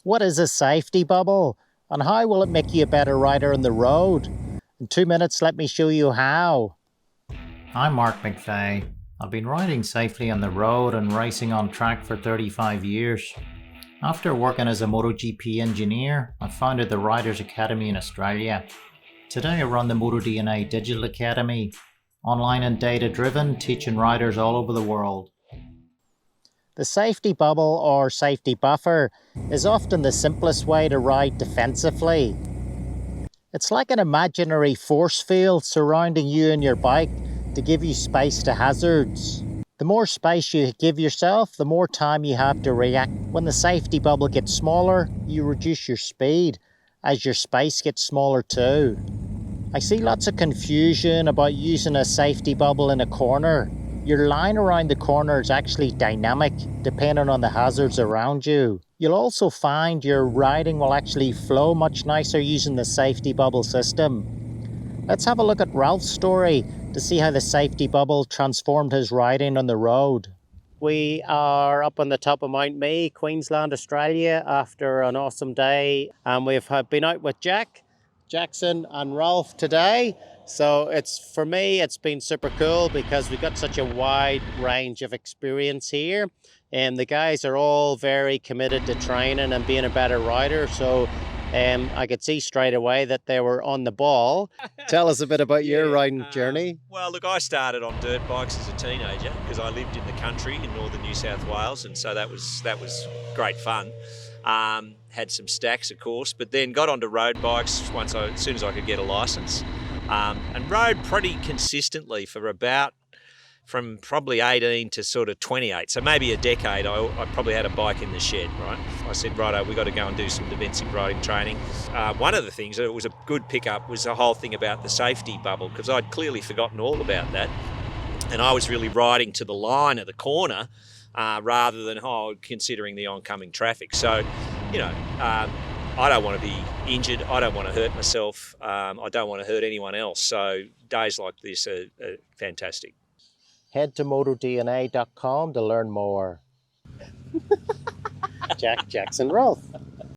What is a safety bubble, and how will it make you a better rider on the road? In 2 minutes, let me show you how. I'm Mark McVeigh. I've been riding safely on the road and racing on track for 35 years. After working as a MotoGP engineer, I founded the Riders Academy in Australia. Today I run the motoDNA Digital Academy, online and data-driven, teaching riders all over the world. The safety bubble or safety buffer is often the simplest way to ride defensively. It's like an imaginary force field surrounding you and your bike to give you space to hazards. The more space you give yourself, the more time you have to react. When the safety bubble gets smaller, you reduce your speed as your space gets smaller too. I see lots of confusion about using a safety bubble in a corner. Your line around the corner is actually dynamic, depending on the hazards around you. You'll also find your riding will actually flow much nicer using the safety bubble system. Let's have a look at Ralph's story to see how the safety bubble transformed his riding on the road. We are up on the top of Mount McVeigh, Queensland, Australia, after an awesome day. And we've been out with Jackson and Ralph today. So for me, it's been super cool because we've got such a wide range of experience here. And the guys are all very committed to training and being a better rider. So I could see straight away that they were on the ball. Tell us a bit about your riding journey. Well, look, I started on dirt bikes as a teenager because I lived in the country in northern New South Wales, and so that was great fun. Had some stacks, of course, but then got onto road bikes as soon as I could get a licence, and rode pretty consistently for from probably 18 to sort of 28. So maybe a decade, I probably had a bike in the shed, right? I said, righto, we got to go and do some defensive riding training. One of the things that was a good pickup was the whole thing about the safety bubble, because I'd clearly forgotten all about that. And I was really riding to the line at the corner rather than considering the oncoming traffic. So, I don't want to be injured. I don't want to hurt myself. I don't want to hurt anyone else. So days like this are fantastic. Head to motodna.com to learn more. Jackson Ralph.